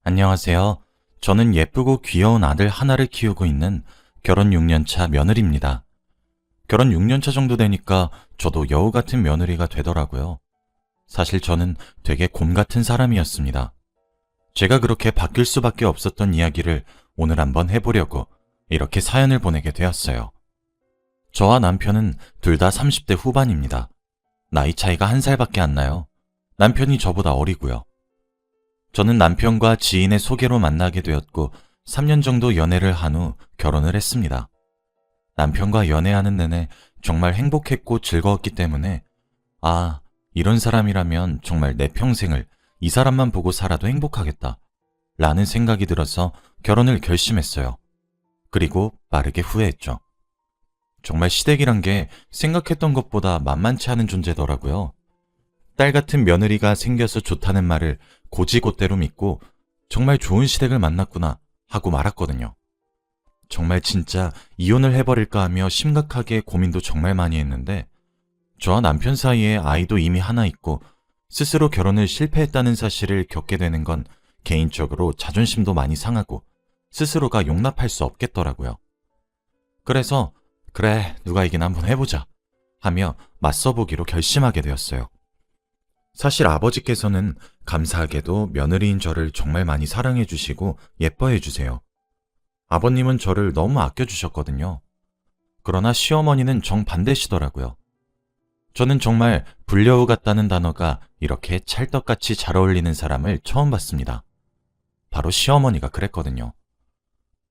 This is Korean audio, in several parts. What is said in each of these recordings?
안녕하세요. 저는 예쁘고 귀여운 아들 하나를 키우고 있는 결혼 6년차 며느리입니다. 결혼 6년차 정도 되니까 저도 여우 같은 며느리가 되더라고요. 사실 저는 되게 곰 같은 사람이었습니다. 제가 그렇게 바뀔 수밖에 없었던 이야기를 오늘 한번 해보려고 이렇게 사연을 보내게 되었어요. 저와 남편은 둘 다 30대 후반입니다. 나이 차이가 1살밖에 안 나요. 남편이 저보다 어리고요. 저는 남편과 지인의 소개로 만나게 되었고 3년 정도 연애를 한 후 결혼을 했습니다. 남편과 연애하는 내내 정말 행복했고 즐거웠기 때문에 이런 사람이라면 정말 내 평생을 이 사람만 보고 살아도 행복하겠다 라는 생각이 들어서 결혼을 결심했어요. 그리고 빠르게 후회했죠. 정말 시댁이란 게 생각했던 것보다 만만치 않은 존재더라고요. 딸 같은 며느리가 생겨서 좋다는 말을 곧이곧대로 믿고 정말 좋은 시댁을 만났구나 하고 말았거든요. 정말 진짜 이혼을 해버릴까 하며 심각하게 고민도 정말 많이 했는데 저와 남편 사이에 아이도 이미 하나 있고 스스로 결혼을 실패했다는 사실을 겪게 되는 건 개인적으로 자존심도 많이 상하고 스스로가 용납할 수 없겠더라고요. 그래서 그래 누가 이긴 한번 해보자 하며 맞서보기로 결심하게 되었어요. 사실 아버지께서는 감사하게도 며느리인 저를 정말 많이 사랑해 주시고 예뻐해 주세요. 아버님은 저를 너무 아껴주셨거든요. 그러나 시어머니는 정반대시더라고요. 저는 정말 불려우 같다는 단어가 이렇게 찰떡같이 잘 어울리는 사람을 처음 봤습니다. 바로 시어머니가 그랬거든요.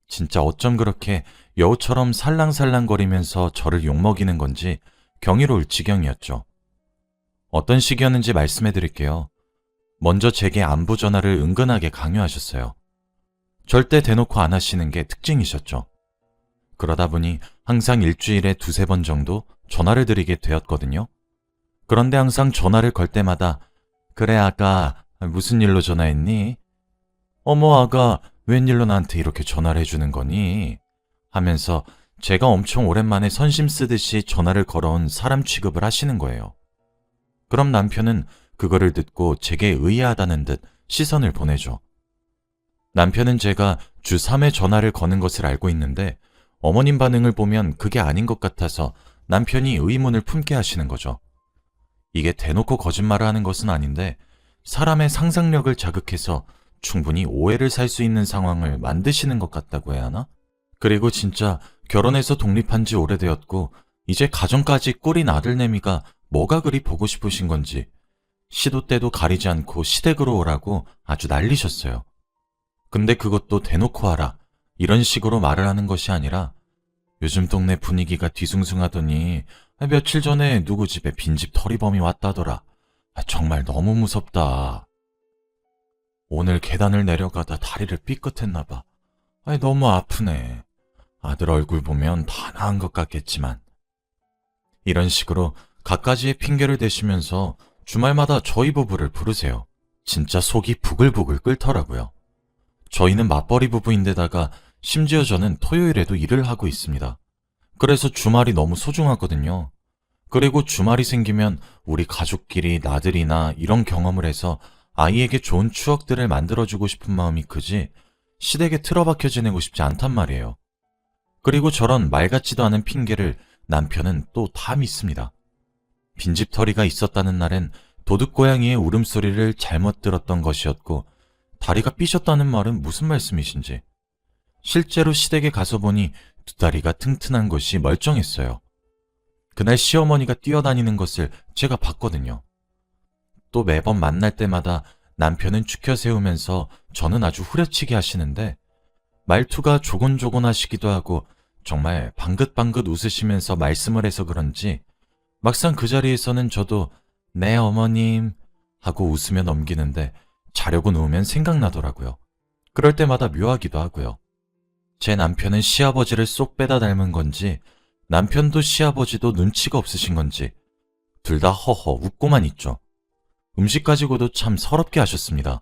진짜 어쩜 그렇게 여우처럼 살랑살랑거리면서 저를 욕먹이는 건지 경이로울 지경이었죠. 어떤 식이었는지 말씀해 드릴게요. 먼저 제게 안부 전화를 은근하게 강요하셨어요. 절대 대놓고 안 하시는 게 특징이셨죠. 그러다 보니 항상 일주일에 2-3번 정도 전화를 드리게 되었거든요. 그런데 항상 전화를 걸 때마다 그래 아가 무슨 일로 전화했니? 어머 아가 웬일로 나한테 이렇게 전화를 해주는 거니? 하면서 제가 엄청 오랜만에 선심 쓰듯이 전화를 걸어온 사람 취급을 하시는 거예요. 그럼 남편은 그거를 듣고 제게 의아하다는 듯 시선을 보내죠. 남편은 제가 주 3회 전화를 거는 것을 알고 있는데 어머님 반응을 보면 그게 아닌 것 같아서 남편이 의문을 품게 하시는 거죠. 이게 대놓고 거짓말을 하는 것은 아닌데 사람의 상상력을 자극해서 충분히 오해를 살 수 있는 상황을 만드시는 것 같다고 해야 하나? 그리고 진짜 결혼해서 독립한 지 오래되었고 이제 가정까지 꾸린 아들내미가 뭐가 그리 보고 싶으신 건지 시도 때도 가리지 않고 시댁으로 오라고 아주 난리셨어요. 근데 그것도 대놓고 하라 이런 식으로 말을 하는 것이 아니라 요즘 동네 분위기가 뒤숭숭하더니 며칠 전에 누구 집에 빈집 털이범이 왔다더라. 정말 너무 무섭다. 오늘 계단을 내려가다 다리를 삐끗했나봐. 너무 아프네. 아들 얼굴 보면 다 나은 것 같겠지만. 이런 식으로 갖가지의 핑계를 대시면서 주말마다 저희 부부를 부르세요. 진짜 속이 부글부글 끓더라고요. 저희는 맞벌이 부부인데다가 심지어 저는 토요일에도 일을 하고 있습니다. 그래서 주말이 너무 소중하거든요. 그리고 주말이 생기면 우리 가족끼리 나들이나 이런 경험을 해서 아이에게 좋은 추억들을 만들어주고 싶은 마음이 크지 시댁에 틀어박혀 지내고 싶지 않단 말이에요. 그리고 저런 말 같지도 않은 핑계를 남편은 또 다 믿습니다. 빈집털이가 있었다는 날엔 도둑고양이의 울음소리를 잘못 들었던 것이었고 다리가 삐졌다는 말은 무슨 말씀이신지. 실제로 시댁에 가서 보니 두 다리가 튼튼한 것이 멀쩡했어요. 그날 시어머니가 뛰어다니는 것을 제가 봤거든요. 또 매번 만날 때마다 남편은 추켜 세우면서 저는 아주 후려치게 하시는데 말투가 조곤조곤 하시기도 하고 정말 방긋방긋 웃으시면서 말씀을 해서 그런지 막상 그 자리에서는 저도 네 어머님 하고 웃으며 넘기는데 자려고 누우면 생각나더라고요. 그럴 때마다 묘하기도 하고요. 제 남편은 시아버지를 쏙 빼다 닮은 건지 남편도 시아버지도 눈치가 없으신 건지 둘 다 허허 웃고만 있죠. 음식 가지고도 참 서럽게 하셨습니다.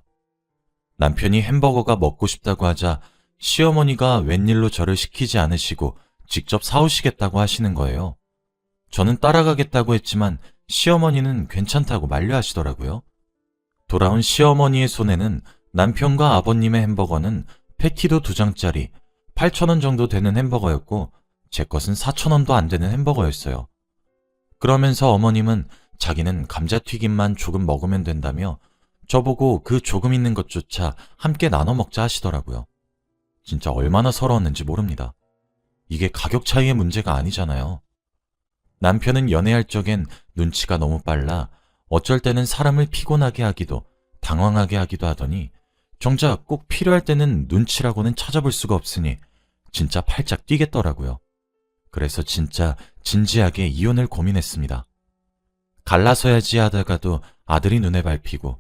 남편이 햄버거가 먹고 싶다고 하자 시어머니가 웬일로 저를 시키지 않으시고 직접 사오시겠다고 하시는 거예요. 저는 따라가겠다고 했지만 시어머니는 괜찮다고 만류하시더라고요. 돌아온 시어머니의 손에는 남편과 아버님의 햄버거는 패티도 2장짜리 8,000원 정도 되는 햄버거였고 제 것은 4,000원도 안 되는 햄버거였어요. 그러면서 어머님은 자기는 감자튀김만 조금 먹으면 된다며 저보고 그 조금 있는 것조차 함께 나눠 먹자 하시더라고요. 진짜 얼마나 서러웠는지 모릅니다. 이게 가격 차이의 문제가 아니잖아요. 남편은 연애할 적엔 눈치가 너무 빨라 어쩔 때는 사람을 피곤하게 하기도 당황하게 하기도 하더니 정작 꼭 필요할 때는 눈치라고는 찾아볼 수가 없으니 진짜 팔짝 뛰겠더라고요. 그래서 진짜 진지하게 이혼을 고민했습니다. 갈라서야지 하다가도 아들이 눈에 밟히고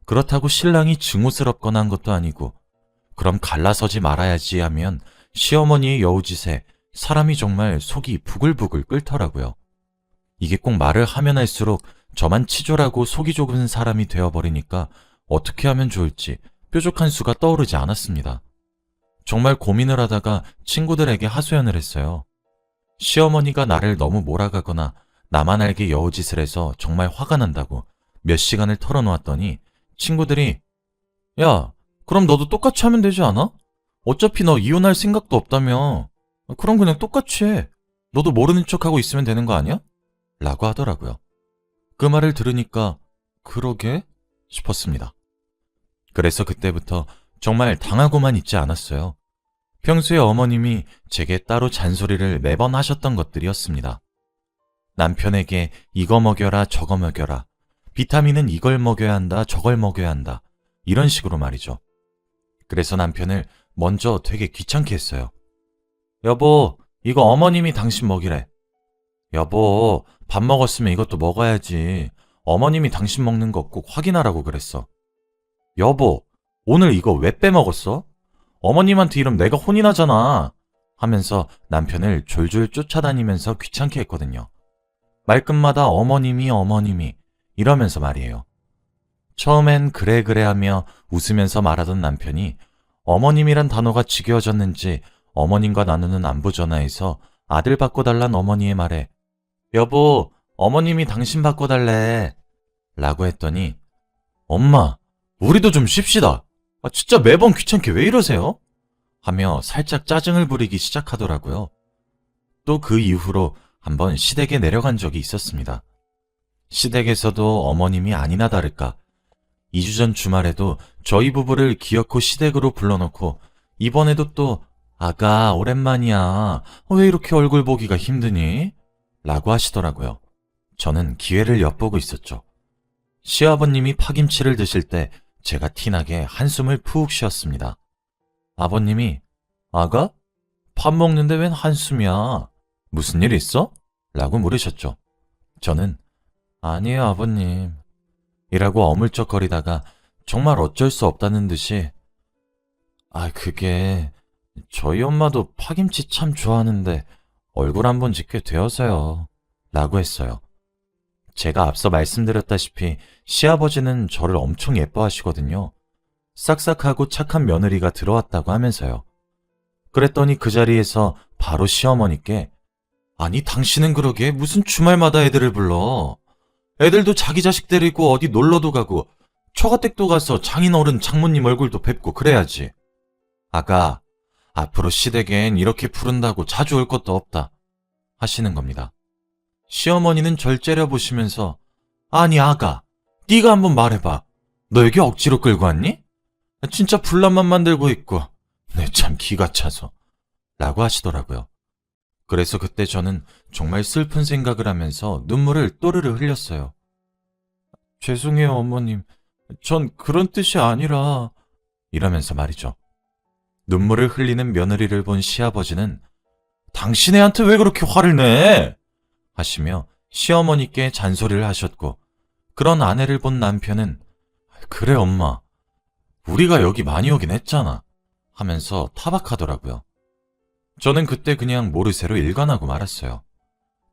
그렇다고 신랑이 증오스럽거나 한 것도 아니고 그럼 갈라서지 말아야지 하면 시어머니의 여우짓에 사람이 정말 속이 부글부글 끓더라고요. 이게 꼭 말을 하면 할수록 저만 치졸하고 속이 좁은 사람이 되어버리니까 어떻게 하면 좋을지 뾰족한 수가 떠오르지 않았습니다. 정말 고민을 하다가 친구들에게 하소연을 했어요. 시어머니가 나를 너무 몰아가거나 나만 알게 여우짓을 해서 정말 화가 난다고 몇 시간을 털어놓았더니 친구들이 야, 그럼 너도 똑같이 하면 되지 않아? 어차피 너 이혼할 생각도 없다며. 그럼 그냥 똑같이 해. 너도 모르는 척하고 있으면 되는 거 아니야? 라고 하더라고요. 그 말을 들으니까 그러게? 싶었습니다. 그래서 그때부터 정말 당하고만 있지 않았어요. 평소에 어머님이 제게 따로 잔소리를 매번 하셨던 것들이었습니다. 남편에게 이거 먹여라 저거 먹여라. 비타민은 이걸 먹여야 한다 저걸 먹여야 한다. 이런 식으로 말이죠. 그래서 남편을 먼저 되게 귀찮게 했어요. 여보, 이거 어머님이 당신 먹이래. 여보, 밥 먹었으면 이것도 먹어야지. 어머님이 당신 먹는 거 꼭 확인하라고 그랬어. 여보, 오늘 이거 왜 빼먹었어? 어머님한테 이러면 내가 혼이 나잖아. 하면서 남편을 졸졸 쫓아다니면서 귀찮게 했거든요. 말끝마다 어머님이 이러면서 말이에요. 처음엔 그래 하며 웃으면서 말하던 남편이 어머님이란 단어가 지겨워졌는지 어머님과 나누는 안부 전화에서 아들 바꿔달란 어머니의 말에 여보, 어머님이 당신 바꿔달래 라고 했더니 엄마, 우리도 좀 쉽시다. 진짜 매번 귀찮게 왜 이러세요? 하며 살짝 짜증을 부리기 시작하더라고요. 또 그 이후로 한번 시댁에 내려간 적이 있었습니다. 시댁에서도 어머님이 아니나 다를까 2주 전 주말에도 저희 부부를 기어코 시댁으로 불러놓고 이번에도 또 아가 오랜만이야. 왜 이렇게 얼굴 보기가 힘드니? 라고 하시더라고요. 저는 기회를 엿보고 있었죠. 시아버님이 파김치를 드실 때 제가 티나게 한숨을 푹 쉬었습니다. 아버님이 아가? 밥 먹는데 웬 한숨이야? 무슨 일 있어? 라고 물으셨죠. 저는 아니에요 아버님 이라고 어물쩍거리다가 정말 어쩔 수 없다는 듯이 그게 저희 엄마도 파김치 참 좋아하는데 얼굴 한번 짓게 되어서요 라고 했어요. 제가 앞서 말씀드렸다시피 시아버지는 저를 엄청 예뻐하시거든요. 싹싹하고 착한 며느리가 들어왔다고 하면서요. 그랬더니 그 자리에서 바로 시어머니께 아니 당신은 그러게 무슨 주말마다 애들을 불러. 애들도 자기 자식 데리고 어디 놀러도 가고 처가댁도 가서 장인어른 장모님 얼굴도 뵙고 그래야지. 아가, 앞으로 시댁엔 이렇게 부른다고 자주 올 것도 없다 하시는 겁니다. 시어머니는 절 째려보시면서 아니 아가, 네가 한번 말해봐. 너 여기 억지로 끌고 왔니? 진짜 분란만 만들고 있고 내 참 기가 차서 라고 하시더라고요. 그래서 그때 저는 정말 슬픈 생각을 하면서 눈물을 또르르 흘렸어요. 죄송해요 어머님, 전 그런 뜻이 아니라 이러면서 말이죠. 눈물을 흘리는 며느리를 본 시아버지는 당신 애한테 왜 그렇게 화를 내? 하시며 시어머니께 잔소리를 하셨고 그런 아내를 본 남편은 그래 엄마, 우리가 여기 많이 오긴 했잖아 하면서 타박하더라고요. 저는 그때 그냥 모르쇠로 일관하고 말았어요.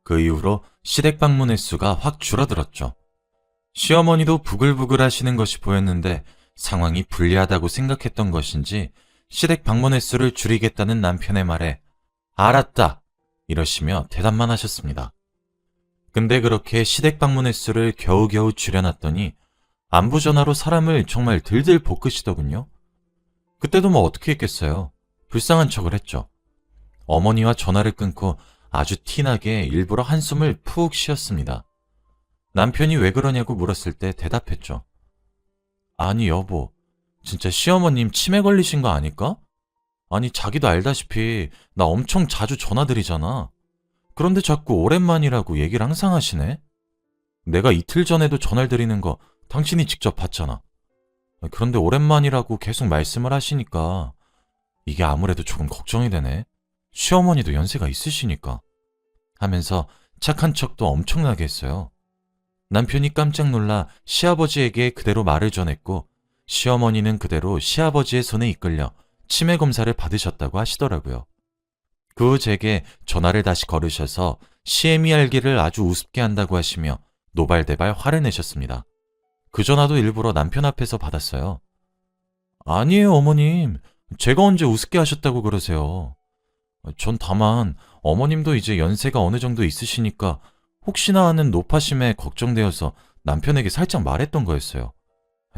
그 이후로 시댁 방문 횟수가 확 줄어들었죠. 시어머니도 부글부글 하시는 것이 보였는데 상황이 불리하다고 생각했던 것인지 시댁 방문 횟수를 줄이겠다는 남편의 말에 알았다 이러시며 대답만 하셨습니다. 근데 그렇게 시댁 방문 횟수를 겨우겨우 줄여놨더니 안부 전화로 사람을 정말 들들 볶으시더군요. 그때도 뭐 어떻게 했겠어요. 불쌍한 척을 했죠. 어머니와 전화를 끊고 아주 티나게 일부러 한숨을 푹 쉬었습니다. 남편이 왜 그러냐고 물었을 때 대답했죠. 아니 여보, 진짜 시어머님 치매 걸리신 거 아닐까? 아니 자기도 알다시피 나 엄청 자주 전화드리잖아. 그런데 자꾸 오랜만이라고 얘기를 항상 하시네. 내가 이틀 전에도 전화를 드리는 거 당신이 직접 봤잖아. 그런데 오랜만이라고 계속 말씀을 하시니까 이게 아무래도 조금 걱정이 되네. 시어머니도 연세가 있으시니까. 하면서 착한 척도 엄청나게 했어요. 남편이 깜짝 놀라 시아버지에게 그대로 말을 전했고 시어머니는 그대로 시아버지의 손에 이끌려 치매 검사를 받으셨다고 하시더라고요. 그 후 제게 전화를 다시 걸으셔서 시애미 알기를 아주 우습게 한다고 하시며 노발대발 화를 내셨습니다. 그 전화도 일부러 남편 앞에서 받았어요. 아니에요, 어머님. 제가 언제 우습게 하셨다고 그러세요. 전 다만 어머님도 이제 연세가 어느 정도 있으시니까 혹시나 하는 노파심에 걱정되어서 남편에게 살짝 말했던 거였어요.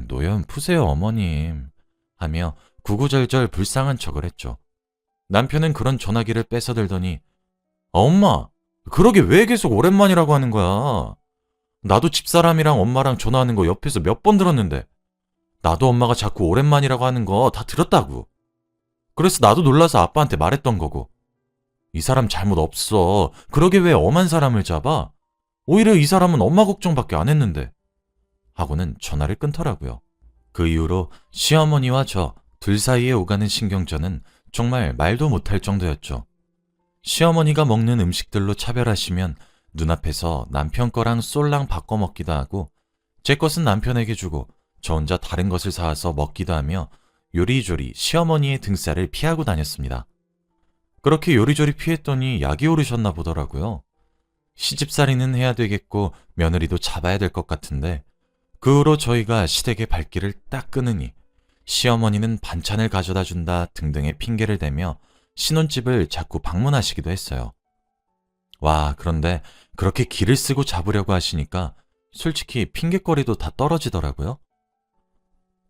노연 푸세요, 어머님. 하며 구구절절 불쌍한 척을 했죠. 남편은 그런 전화기를 뺏어들더니 엄마, 그러게 왜 계속 오랜만이라고 하는 거야. 나도 집사람이랑 엄마랑 전화하는 거 옆에서 몇 번 들었는데 나도 엄마가 자꾸 오랜만이라고 하는 거 다 들었다고. 그래서 나도 놀라서 아빠한테 말했던 거고. 이 사람 잘못 없어. 그러게 왜 엄한 사람을 잡아? 오히려 이 사람은 엄마 걱정밖에 안 했는데. 하고는 전화를 끊더라고요. 그 이후로 시어머니와 저 둘 사이에 오가는 신경전은 정말 말도 못할 정도였죠. 시어머니가 먹는 음식들로 차별하시면 눈앞에서 남편 거랑 쏠랑 바꿔 먹기도 하고 제 것은 남편에게 주고 저 혼자 다른 것을 사와서 먹기도 하며 요리조리 시어머니의 등살을 피하고 다녔습니다. 그렇게 요리조리 피했더니 약이 오르셨나 보더라고요. 시집살이는 해야 되겠고 며느리도 잡아야 될 것 같은데 그 후로 저희가 시댁의 발길을 딱 끄느니 시어머니는 반찬을 가져다 준다 등등의 핑계를 대며 신혼집을 자꾸 방문하시기도 했어요. 와, 그런데 그렇게 기를 쓰고 잡으려고 하시니까 솔직히 핑계거리도 다 떨어지더라고요.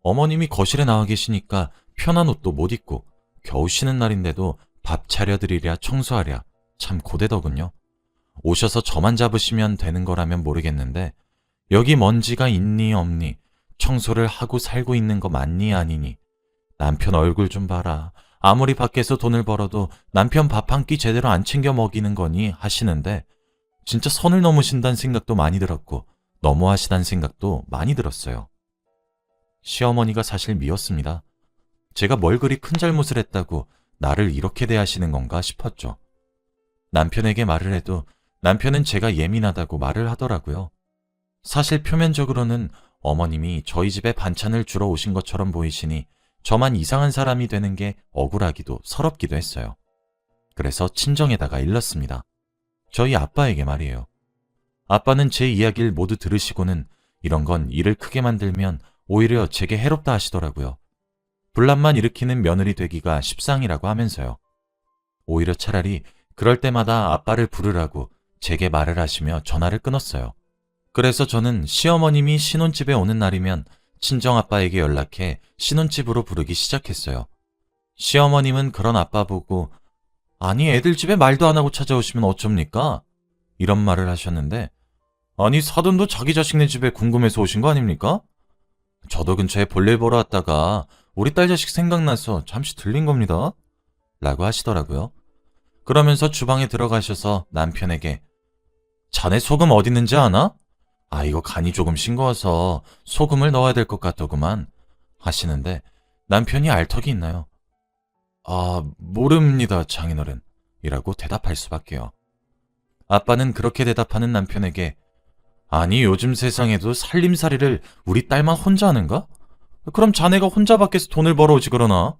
어머님이 거실에 나와 계시니까 편한 옷도 못 입고 겨우 쉬는 날인데도 밥 차려드리랴 청소하랴 참 고되더군요. 오셔서 저만 잡으시면 되는 거라면 모르겠는데 여기 먼지가 있니 없니 청소를 하고 살고 있는 거 맞니 아니니 남편 얼굴 좀 봐라. 아무리 밖에서 돈을 벌어도 남편 밥 한 끼 제대로 안 챙겨 먹이는 거니 하시는데 진짜 선을 넘으신다는 생각도 많이 들었고 너무하시다는 생각도 많이 들었어요. 시어머니가 사실 미웠습니다. 제가 뭘 그리 큰 잘못을 했다고 나를 이렇게 대하시는 건가 싶었죠. 남편에게 말을 해도 남편은 제가 예민하다고 말을 하더라고요. 사실 표면적으로는 어머님이 저희 집에 반찬을 주러 오신 것처럼 보이시니 저만 이상한 사람이 되는 게 억울하기도 서럽기도 했어요. 그래서 친정에다가 일렀습니다. 저희 아빠에게 말이에요. 아빠는 제 이야기를 모두 들으시고는 이런 건 일을 크게 만들면 오히려 제게 해롭다 하시더라고요. 분란만 일으키는 며느리 되기가 십상이라고 하면서요. 오히려 차라리 그럴 때마다 아빠를 부르라고 제게 말을 하시며 전화를 끊었어요. 그래서 저는 시어머님이 신혼집에 오는 날이면 친정아빠에게 연락해 신혼집으로 부르기 시작했어요. 시어머님은 그런 아빠 보고 아니 애들 집에 말도 안 하고 찾아오시면 어쩝니까? 이런 말을 하셨는데 아니 사돈도 자기 자식네 집에 궁금해서 오신 거 아닙니까? 저도 근처에 볼일 보러 왔다가 우리 딸 자식 생각나서 잠시 들린 겁니다. 라고 하시더라고요. 그러면서 주방에 들어가셔서 남편에게 자네 소금 어디 있는지 아나? 아 이거 간이 조금 싱거워서 소금을 넣어야 될 것 같더구만 하시는데 남편이 알턱이 있나요? 아 모릅니다 장인어른 이라고 대답할 수밖에요. 아빠는 그렇게 대답하는 남편에게 아니 요즘 세상에도 살림살이를 우리 딸만 혼자 하는가? 그럼 자네가 혼자 밖에서 돈을 벌어오지 그러나?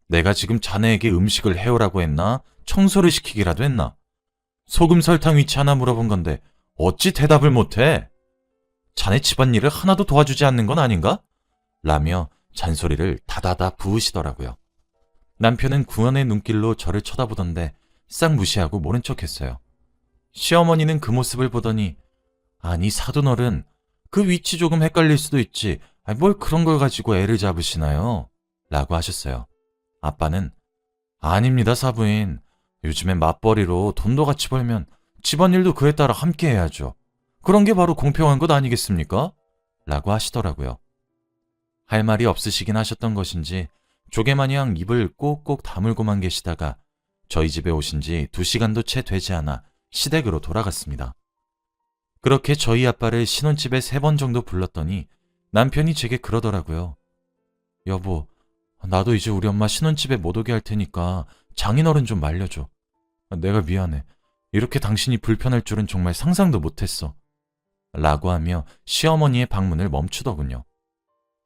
내가 지금 자네에게 음식을 해오라고 했나? 청소를 시키기라도 했나? 소금 설탕 위치 하나 물어본 건데 어찌 대답을 못해? 자네 집안일을 하나도 도와주지 않는 건 아닌가? 라며 잔소리를 다다다 부으시더라고요. 남편은 구원의 눈길로 저를 쳐다보던데 싹 무시하고 모른 척했어요. 시어머니는 그 모습을 보더니 아니 사돈어른 그 위치 조금 헷갈릴 수도 있지 뭘 그런 걸 가지고 애를 잡으시나요? 라고 하셨어요. 아빠는 아닙니다, 사부인. 요즘엔 맞벌이로 돈도 같이 벌면 집안일도 그에 따라 함께 해야죠. 그런 게 바로 공평한 것 아니겠습니까? 라고 하시더라고요. 할 말이 없으시긴 하셨던 것인지 조개마냥 입을 꼭꼭 다물고만 계시다가 저희 집에 오신 지 2시간도 채 되지 않아 시댁으로 돌아갔습니다. 그렇게 저희 아빠를 신혼집에 3번 정도 불렀더니 남편이 제게 그러더라고요. 여보, 나도 이제 우리 엄마 신혼집에 못 오게 할 테니까 장인어른 좀 말려줘. 내가 미안해. 이렇게 당신이 불편할 줄은 정말 상상도 못했어. 라고 하며 시어머니의 방문을 멈추더군요.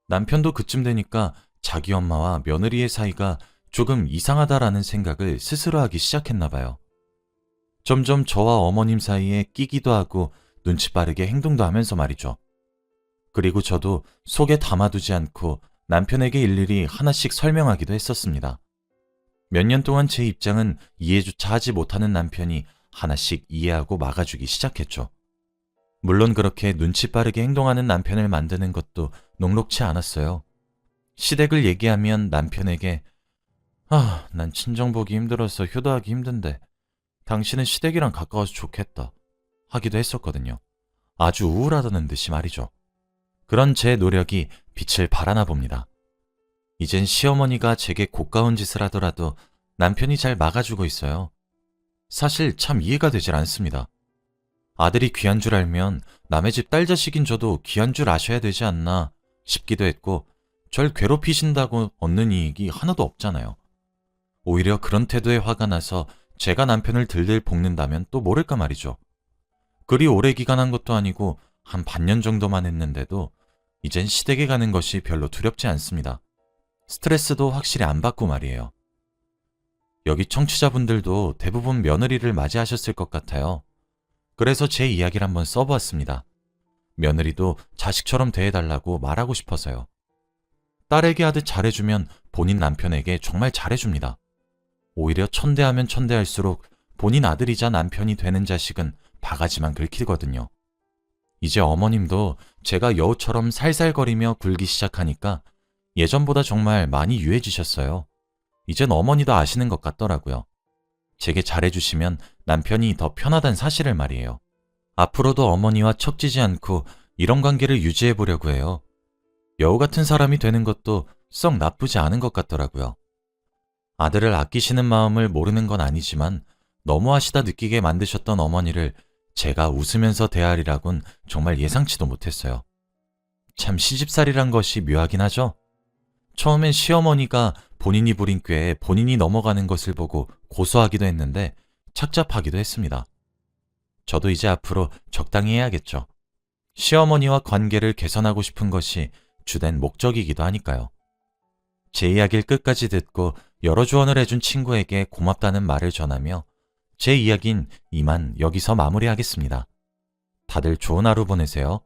남편도 그쯤 되니까 자기 엄마와 며느리의 사이가 조금 이상하다라는 생각을 스스로 하기 시작했나 봐요. 점점 저와 어머님 사이에 끼기도 하고 눈치 빠르게 행동도 하면서 말이죠. 그리고 저도 속에 담아두지 않고 남편에게 일일이 하나씩 설명하기도 했었습니다. 몇 년 동안 제 입장은 이해조차 하지 못하는 남편이 하나씩 이해하고 막아주기 시작했죠. 물론 그렇게 눈치 빠르게 행동하는 남편을 만드는 것도 녹록치 않았어요. 시댁을 얘기하면 남편에게 난 친정 보기 힘들어서 효도하기 힘든데 당신은 시댁이랑 가까워서 좋겠다 하기도 했었거든요. 아주 우울하다는 듯이 말이죠. 그런 제 노력이 빛을 발하나 봅니다. 이젠 시어머니가 제게 고가운 짓을 하더라도 남편이 잘 막아주고 있어요. 사실 참 이해가 되질 않습니다. 아들이 귀한 줄 알면 남의 집 딸 자식인 저도 귀한 줄 아셔야 되지 않나 싶기도 했고 절 괴롭히신다고 얻는 이익이 하나도 없잖아요. 오히려 그런 태도에 화가 나서 제가 남편을 들들 볶는다면 또 모를까 말이죠. 그리 오래 기간한 것도 아니고 한 반년 정도만 했는데도 이젠 시댁에 가는 것이 별로 두렵지 않습니다. 스트레스도 확실히 안 받고 말이에요. 여기 청취자분들도 대부분 며느리를 맞이하셨을 것 같아요. 그래서 제 이야기를 한번 써보았습니다. 며느리도 자식처럼 대해달라고 말하고 싶어서요. 딸에게 하듯 잘해주면 본인 남편에게 정말 잘해줍니다. 오히려 천대하면 천대할수록 본인 아들이자 남편이 되는 자식은 바가지만 긁히거든요. 이제 어머님도 제가 여우처럼 살살거리며 굴기 시작하니까 예전보다 정말 많이 유해지셨어요. 이젠 어머니도 아시는 것 같더라고요. 제게 잘해주시면 남편이 더 편하단 사실을 말이에요. 앞으로도 어머니와 척지지 않고 이런 관계를 유지해보려고 해요. 여우 같은 사람이 되는 것도 썩 나쁘지 않은 것 같더라고요. 아들을 아끼시는 마음을 모르는 건 아니지만 너무하시다 느끼게 만드셨던 어머니를 제가 웃으면서 대하리라곤 정말 예상치도 못했어요. 참 시집살이란 것이 묘하긴 하죠. 처음엔 시어머니가 본인이 부린 꾀에 본인이 넘어가는 것을 보고 고소하기도 했는데 착잡하기도 했습니다. 저도 이제 앞으로 적당히 해야겠죠. 시어머니와 관계를 개선하고 싶은 것이 주된 목적이기도 하니까요. 제 이야기를 끝까지 듣고 여러 조언을 해준 친구에게 고맙다는 말을 전하며 제 이야기는 이만 여기서 마무리하겠습니다. 다들 좋은 하루 보내세요.